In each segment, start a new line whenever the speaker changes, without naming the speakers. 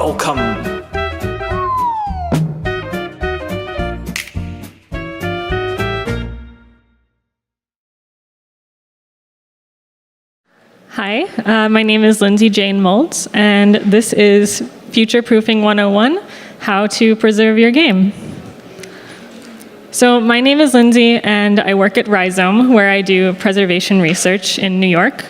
Welcome.
Hi, my name is Lyndsey Jane Moulds, and this is Future Proofing 101, How to Preserve Your Game. So my name is Lyndsey, and I work at Rhizome, where I do preservation research in New York.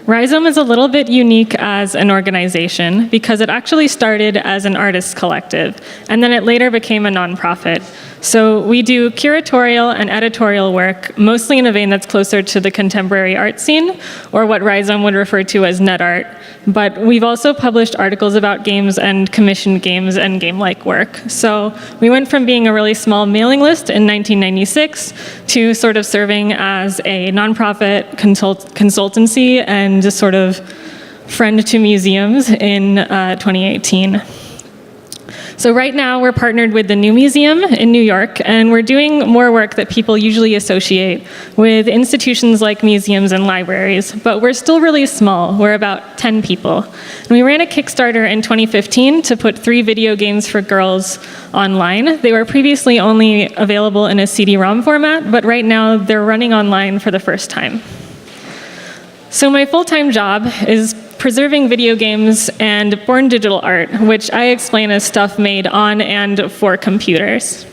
Rhizome is a little bit unique as an organization because it actually started as an artists collective, and then it later became a nonprofit. So we do curatorial and editorial work, mostly in a vein that's closer to the contemporary art scene, or what Rhizome would refer to as net art. But we've also published articles about games and commissioned games and game-like work. So we went from being a really small mailing list in 1996 to sort of serving as a nonprofit consultancy and just sort of friend to museums in 2018. So right now we're partnered with the New Museum in New York, and we're doing more work that people usually associate with institutions like museums and libraries, but we're still really small. We're about 10 people. And we ran a Kickstarter in 2015 to put 3 video games for girls online. They were previously only available in a CD-ROM format, but right now they're running online for the first time. So my full-time job is preserving video games and born digital art, which I explain as stuff made on and for computers.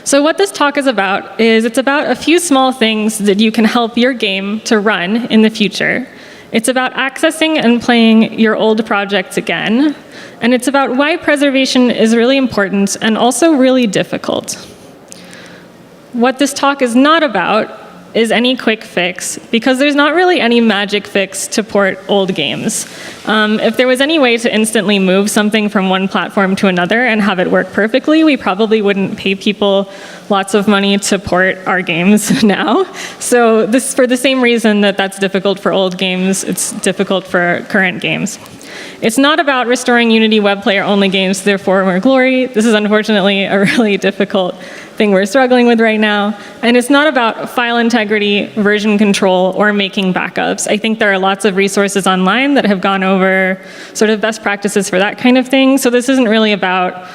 So what this talk is about is it's about a few small things that you can help your game to run in the future. It's about accessing and playing your old projects again, and it's about why preservation is really important and also really difficult. What this talk is not about is any quick fix, because there's not really any magic fix to port old games. If there was any way to instantly move something from one platform to another and have it work perfectly, we probably wouldn't pay people lots of money to port our games now. So this, for the same reason that that's difficult for old games, it's difficult for current games. It's not about restoring Unity web player only games to their former glory. This is unfortunately a really difficult thing we're struggling with right now. And it's not about file integrity, version control, or making backups. I think there are lots of resources online that have gone over sort of best practices for that kind of thing. So this isn't really about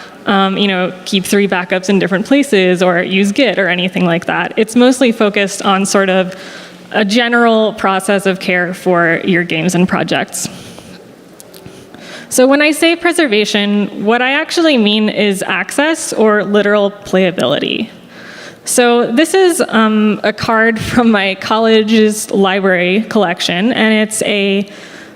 keep 3 backups in different places or use Git or anything like that. It's mostly focused on sort of a general process of care for your games and projects. So when I say preservation, what I actually mean is access or literal playability. So this is a card from my college's library collection, and it's a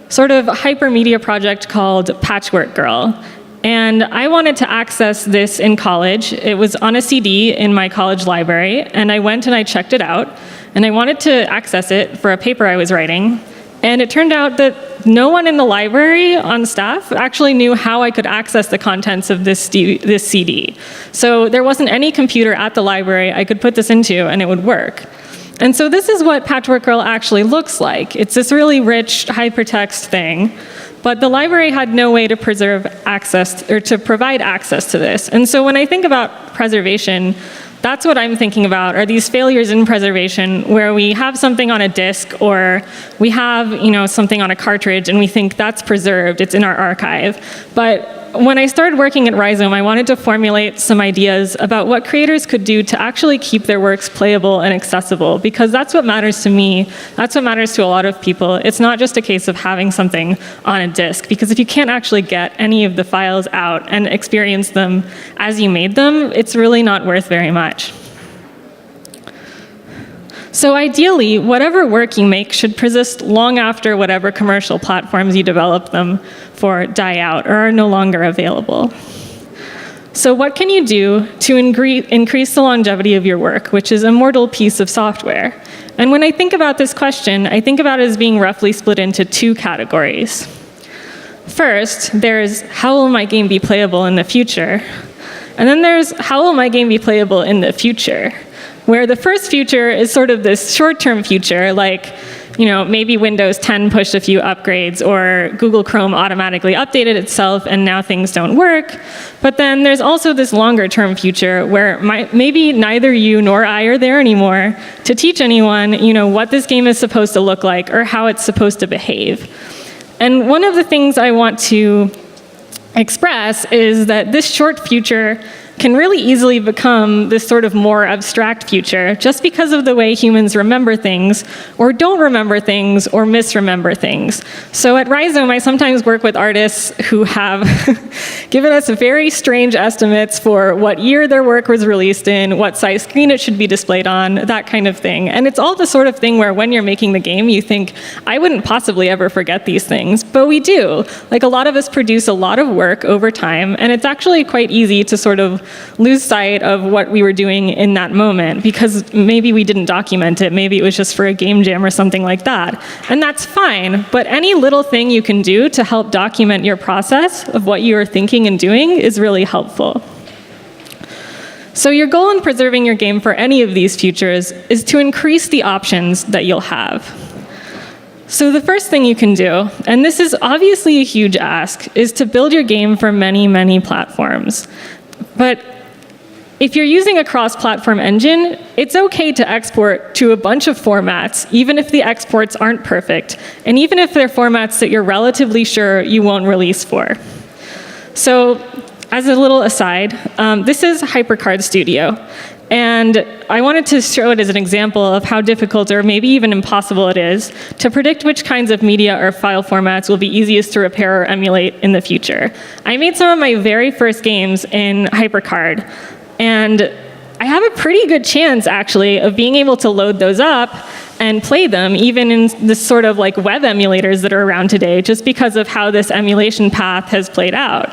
sort of hypermedia project called Patchwork Girl. And I wanted to access this in college. It was on a CD in my college library, and I went and I checked it out, and I wanted to access it for a paper I was writing. And it turned out that no one in the library on staff actually knew how I could access the contents of this CD. So there wasn't any computer at the library I could put this into and it would work. And so this is what Patchwork Girl actually looks like. It's this really rich hypertext thing, but the library had no way to preserve access or to provide access to this. And so when I think about preservation, that's what I'm thinking about, are these failures in preservation where we have something on a disk or we have something on a cartridge and we think that's preserved, it's in our archive. But when I started working at Rhizome, I wanted to formulate some ideas about what creators could do to actually keep their works playable and accessible, because that's what matters to me, that's what matters to a lot of people. It's not just a case of having something on a disk, because if you can't actually get any of the files out and experience them as you made them, it's really not worth very much. So ideally, whatever work you make should persist long after whatever commercial platforms you develop them for die out or are no longer available. So what can you do to increase the longevity of your work, which is a mortal piece of software? And when I think about this question, I think about it as being roughly split into 2 categories. First, there's how will my game be playable in the future? And then there's how will my game be playable in the future? Where the first future is sort of this short-term future, like maybe Windows 10 pushed a few upgrades, or Google Chrome automatically updated itself and now things don't work. But then there's also this longer-term future where maybe neither you nor I are there anymore to teach anyone what this game is supposed to look like or how it's supposed to behave. And one of the things I want to express is that this short future can really easily become this sort of more abstract future just because of the way humans remember things, or don't remember things, or misremember things. So at Rhizome, I sometimes work with artists who have given us very strange estimates for what year their work was released in, what size screen it should be displayed on, that kind of thing. And it's all the sort of thing where when you're making the game, you think, I wouldn't possibly ever forget these things, but we do. Like, a lot of us produce a lot of work over time, and it's actually quite easy to sort of lose sight of what we were doing in that moment because maybe we didn't document it, maybe it was just for a game jam or something like that. And that's fine, but any little thing you can do to help document your process of what you are thinking and doing is really helpful. So your goal in preserving your game for any of these futures is to increase the options that you'll have. So the first thing you can do, and this is obviously a huge ask, is to build your game for many, many platforms. But if you're using a cross-platform engine, it's okay to export to a bunch of formats, even if the exports aren't perfect, and even if they're formats that you're relatively sure you won't release for. So as a little aside, this is HyperCard Studio. And I wanted to show it as an example of how difficult or maybe even impossible it is to predict which kinds of media or file formats will be easiest to repair or emulate in the future. I made some of my very first games in HyperCard, and I have a pretty good chance, actually, of being able to load those up and play them, even in this sort of like web emulators that are around today, just because of how this emulation path has played out.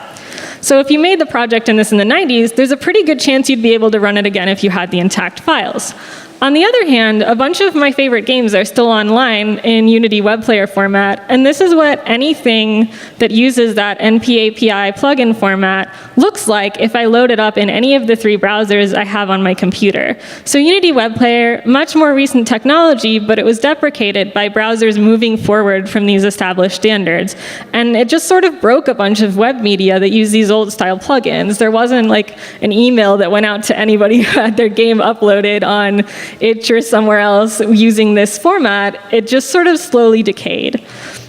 So if you made the project in the 90s, there's a pretty good chance you'd be able to run it again if you had the intact files. On the other hand, a bunch of my favorite games are still online in Unity web player format, and this is what anything that uses that NPAPI plugin format looks like if I load it up in any of the 3 browsers I have on my computer. So Unity web player, much more recent technology, but it was deprecated by browsers moving forward from these established standards. And it just sort of broke a bunch of web media that use these old style plugins. There wasn't like an email that went out to anybody who had their game uploaded on Itch or somewhere else using this format. It just sort of slowly decayed.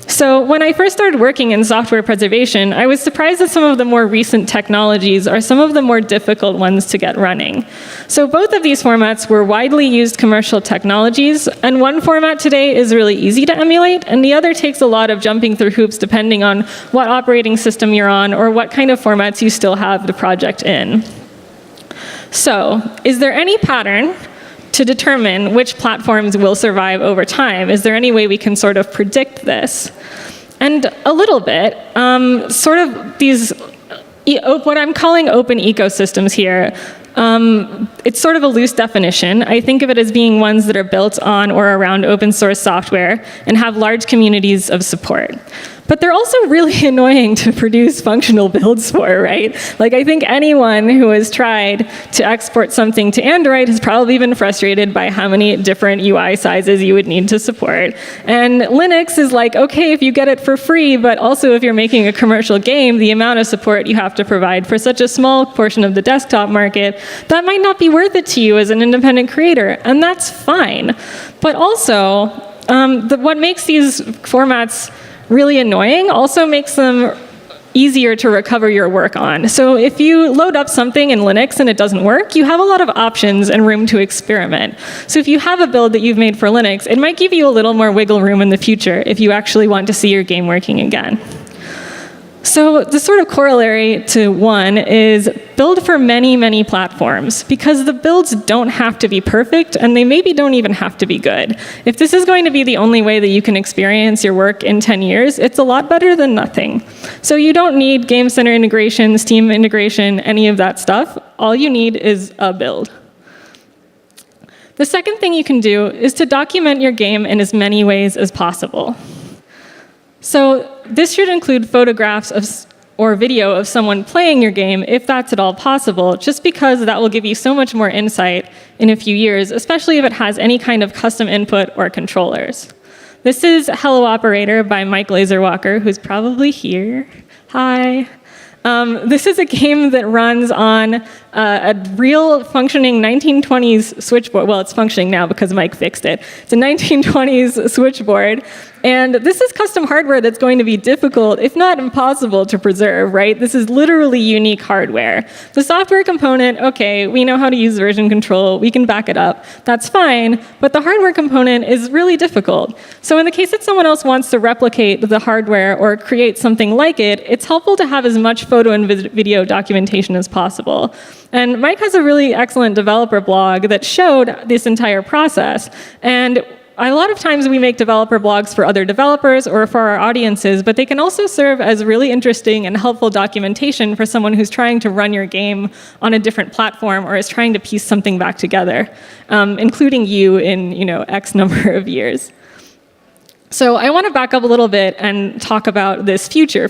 So when I first started working in software preservation, I was surprised that some of the more recent technologies are some of the more difficult ones to get running. So both of these formats were widely used commercial technologies, and one format today is really easy to emulate, and the other takes a lot of jumping through hoops depending on what operating system you're on or what kind of formats you still have the project in. So, is there any pattern to determine which platforms will survive over time? Is there any way we can sort of predict this? And a little bit, sort of these, what I'm calling open ecosystems here, it's sort of a loose definition. I think of it as being ones that are built on or around open source software and have large communities of support. But they're also really annoying to produce functional builds for, right? Like, I think anyone who has tried to export something to Android has probably been frustrated by how many different UI sizes you would need to support. And Linux is like, okay, if you get it for free, but also if you're making a commercial game, the amount of support you have to provide for such a small portion of the desktop market, that might not be worth it to you as an independent creator, and that's fine. But also, what makes these formats really annoying also makes them easier to recover your work on. So if you load up something in Linux and it doesn't work, you have a lot of options and room to experiment. So if you have a build that you've made for Linux, it might give you a little more wiggle room in the future if you actually want to see your game working again. So the sort of corollary to one is build for many, many platforms, because the builds don't have to be perfect, and they maybe don't even have to be good. If this is going to be the only way that you can experience your work in 10 years, it's a lot better than nothing. So you don't need Game Center integration, Steam integration, any of that stuff. All you need is a build. The second thing you can do is to document your game in as many ways as possible. So this should include photographs or video of someone playing your game, if that's at all possible, just because that will give you so much more insight in a few years, especially if it has any kind of custom input or controllers. This is Hello Operator by Mike Laserwalker, who's probably here. Hi. This is a game that runs on a real functioning 1920s switchboard. Well, it's functioning now because Mike fixed it. It's a 1920s switchboard, And this is custom hardware that's going to be difficult, if not impossible, to preserve, right? This is literally unique hardware. The software component, okay, we know how to use version control, we can back it up, that's fine, but the hardware component is really difficult. So in the case that someone else wants to replicate the hardware or create something like it, it's helpful to have as much photo and video documentation as possible. And Mike has a really excellent developer blog that showed this entire process. And a lot of times we make developer blogs for other developers or for our audiences, but they can also serve as really interesting and helpful documentation for someone who's trying to run your game on a different platform or is trying to piece something back together, including you in X number of years. So I want to back up a little bit and talk about this future,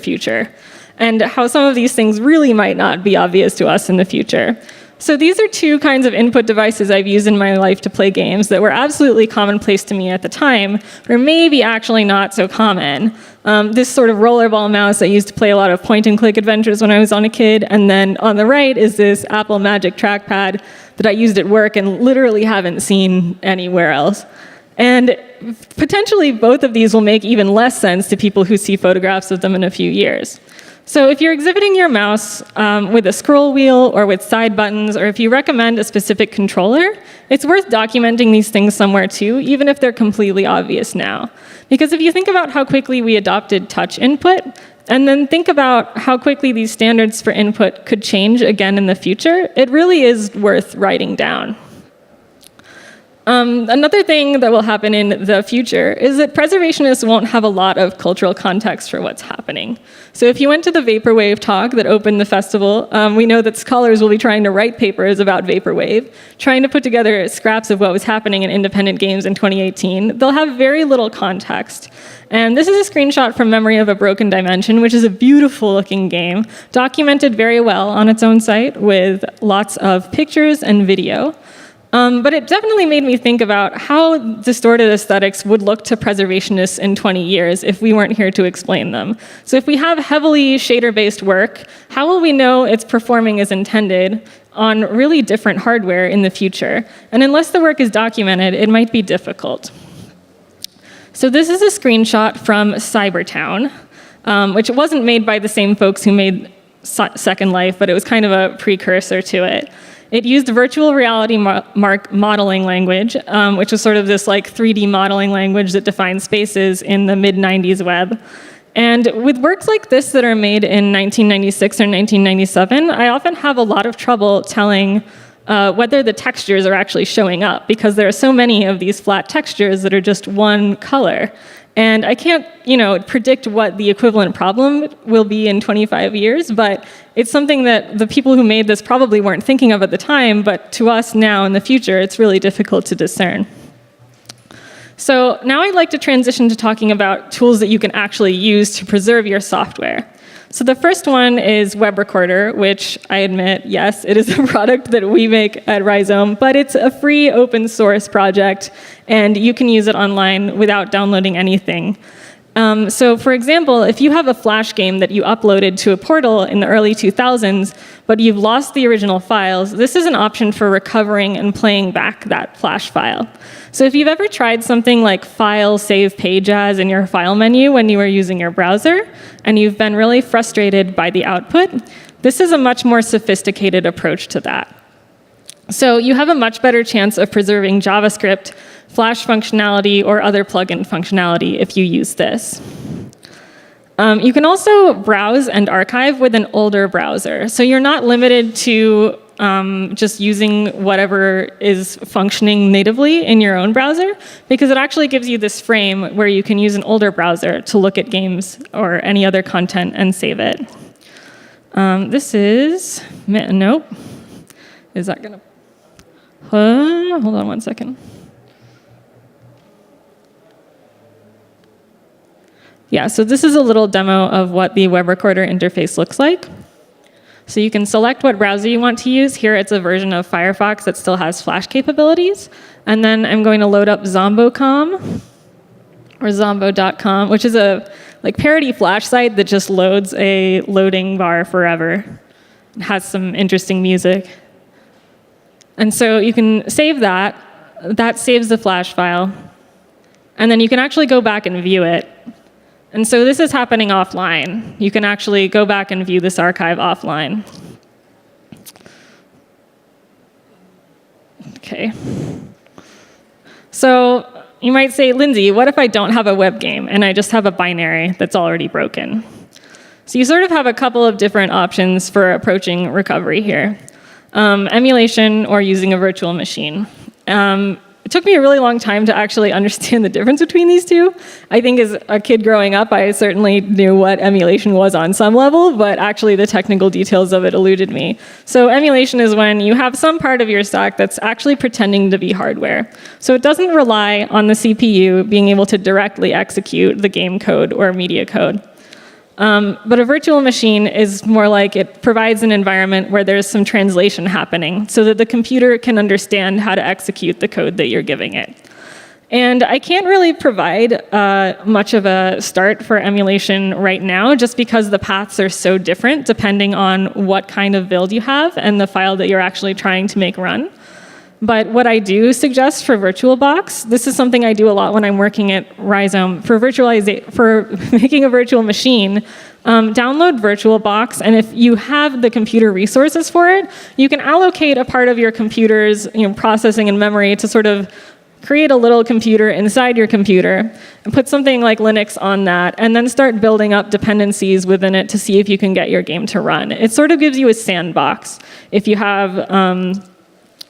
and how some of these things really might not be obvious to us in the future. So these are two kinds of input devices I've used in my life to play games that were absolutely commonplace to me at the time, or maybe actually not so common. This sort of rollerball mouse I used to play a lot of point-and-click adventures when I was a kid, and then on the right is this Apple Magic trackpad that I used at work and literally haven't seen anywhere else. And potentially both of these will make even less sense to people who see photographs of them in a few years. So if you're exhibiting your mouse with a scroll wheel or with side buttons, or if you recommend a specific controller, it's worth documenting these things somewhere too, even if they're completely obvious now. Because if you think about how quickly we adopted touch input, and then think about how quickly these standards for input could change again in the future, it really is worth writing down. Another thing that will happen in the future is that preservationists won't have a lot of cultural context for what's happening. So if you went to the Vaporwave talk that opened the festival, we know that scholars will be trying to write papers about Vaporwave, trying to put together scraps of what was happening in independent games in 2018. They'll have very little context. And this is a screenshot from Memory of a Broken Dimension, which is a beautiful looking game, documented very well on its own site with lots of pictures and video. But it definitely made me think about how distorted aesthetics would look to preservationists in 20 years if we weren't here to explain them. So if we have heavily shader-based work, how will we know it's performing as intended on really different hardware in the future? And unless the work is documented, it might be difficult. So this is a screenshot from Cybertown, which wasn't made by the same folks who made Second Life, but it was kind of a precursor to it. It used virtual reality modeling language, which was sort of this like 3D modeling language that defines spaces in the mid-90s web. And with works like this that are made in 1996 or 1997, I often have a lot of trouble telling whether the textures are actually showing up, because there are so many of these flat textures that are just one color. And I can't, predict what the equivalent problem will be in 25 years, but it's something that the people who made this probably weren't thinking of at the time, but to us now in the future, it's really difficult to discern. So now I'd like to transition to talking about tools that you can actually use to preserve your software. So the first one is Web Recorder, which I admit, yes, it is a product that we make at Rhizome, but it's a free open source project, and you can use it online without downloading anything. So for example, if you have a Flash game that you uploaded to a portal in the early 2000s, but you've lost the original files, this is an option for recovering and playing back that Flash file. So if you've ever tried something like File, Save, Page As in your file menu when you were using your browser, and you've been really frustrated by the output, this is a much more sophisticated approach to that. So you have a much better chance of preserving JavaScript, Flash functionality, or other plugin functionality if you use this. You can also browse and archive with an older browser. So you're not limited to just using whatever is functioning natively in your own browser, because it actually gives you this frame where you can use an older browser to look at games or any other content and save it. This is, nope. Is that gonna, hold on one second. Yeah, so this is a little demo of what the Web Recorder interface looks like. So you can select what browser you want to use. Here it's a version of Firefox that still has Flash capabilities. And then I'm going to load up Zombo.com, or Zombo.com, which is a parody Flash site that just loads a loading bar forever. It has some interesting music. And so you can save that. That saves the Flash file. and then you can actually go back and view it. And so this is happening offline. You can actually go back and view this archive offline. Okay. So you might say, Lyndsey, what if I don't have a web game and I just have a binary that's already broken? So you sort of have a couple of different options for approaching recovery here. Emulation or using a virtual machine. It took me a really long time to actually understand the difference between these two. I think as a kid growing up, I certainly knew what emulation was on some level, but actually the technical details of it eluded me. So emulation is when you have some part of your stack that's actually pretending to be hardware. So it doesn't rely on the CPU being able to directly execute the game code or media code. But a virtual machine is more like it provides an environment where there's some translation happening so that the computer can understand how to execute the code that you're giving it. And I can't really provide much of a start for emulation right now just because the paths are so different depending on what kind of build you have and the file that you're actually trying to make run. But what I do suggest for VirtualBox, this is something I do a lot when I'm working at Rhizome, for making a virtual machine, download VirtualBox, and if you have the computer resources for it, you can allocate a part of your computer's processing and memory to sort of create a little computer inside your computer, and put something like Linux on that, and then start building up dependencies within it to see if you can get your game to run. It sort of gives you a sandbox. If you have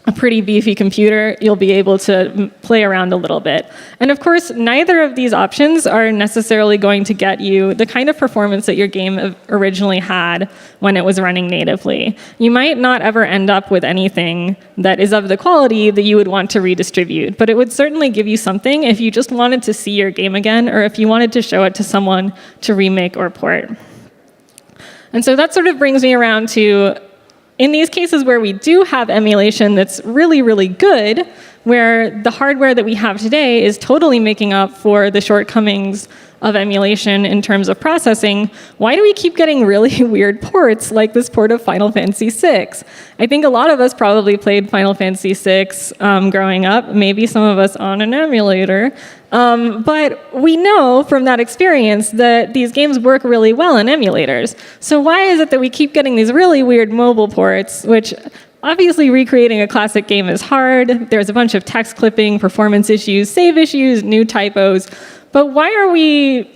a pretty beefy computer, you'll be able to play around a little bit. And of course, neither of these options are necessarily going to get you the kind of performance that your game originally had when it was running natively. You might not ever end up with anything that is of the quality that you would want to redistribute, but it would certainly give you something if you just wanted to see your game again, or if you wanted to show it to someone to remake or port. And so that sort of brings me around to, in these cases where we do have emulation that's really, really good, where the hardware that we have today is totally making up for the shortcomings of emulation in terms of processing, why do we keep getting really weird ports like this port of Final Fantasy VI? I think a lot of us probably played Final Fantasy VI growing up, maybe some of us on an emulator. But we know from that experience that these games work really well in emulators. So why is it that we keep getting these really weird mobile ports, which obviously recreating a classic game is hard. There's a bunch of text clipping, performance issues, save issues, new typos. But why are we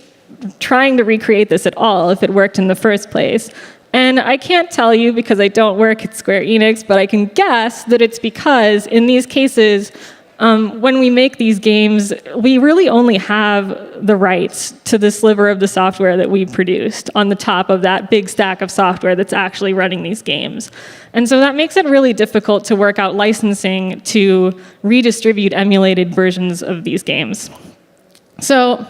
trying to recreate this at all if it worked in the first place? And I can't tell you because I don't work at Square Enix, but I can guess that it's because in these cases, when we make these games, we really only have the rights to the sliver of the software that we produced on the top of that big stack of software that's actually running these games. And so that makes it really difficult to work out licensing to redistribute emulated versions of these games. So,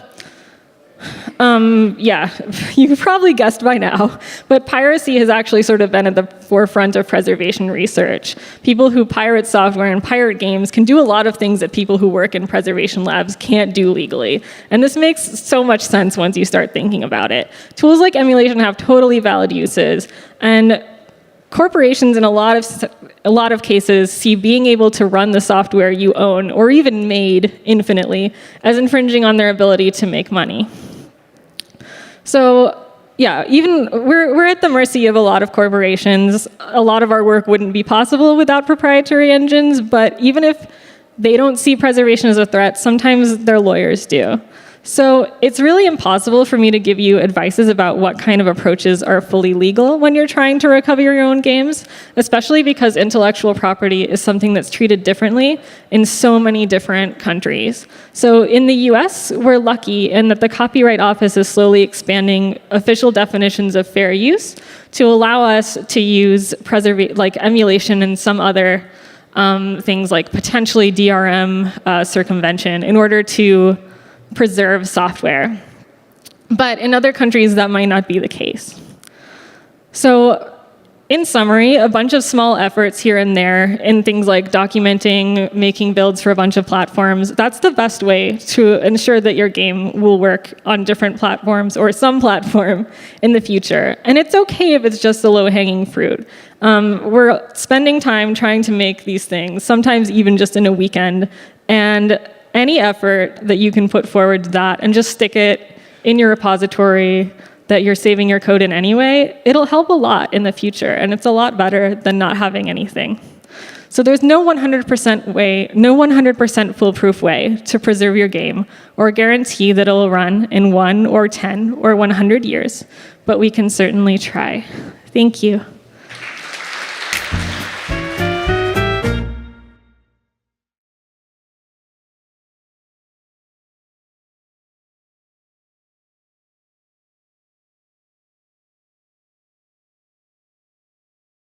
yeah, you've probably guessed by now, but piracy has actually sort of been at the forefront of preservation research. People who pirate software and pirate games can do a lot of things that people who work in preservation labs can't do legally. And this makes so much sense once you start thinking about it. Tools like emulation have totally valid uses, and corporations in a lot of cases see being able to run the software you own or even made infinitely as infringing on their ability to make money. So yeah, even we're at the mercy of a lot of corporations. A lot of our work wouldn't be possible without proprietary engines, but even if they don't see preservation as a threat, sometimes their lawyers do. So it's really impossible for me to give you advices about what kind of approaches are fully legal when you're trying to recover your own games, especially because intellectual property is something that's treated differently in so many different countries. So in the US, we're lucky in that the Copyright Office is slowly expanding official definitions of fair use to allow us to use like emulation and some other things like potentially DRM circumvention in order to preserve software. But in other countries, that might not be the case. So in summary, a bunch of small efforts here and there in things like documenting, making builds for a bunch of platforms, that's the best way to ensure that your game will work on different platforms or some platform in the future. And it's okay if it's just a low-hanging fruit. We're spending time trying to make these things, sometimes even just in a weekend, and any effort that you can put forward to that and just stick it in your repository that you're saving your code in anyway, it'll help a lot in the future, and it's a lot better than not having anything. So there's no 100% foolproof way to preserve your game or guarantee that it'll run in 1 or 10 or 100 years, but we can certainly try. Thank you.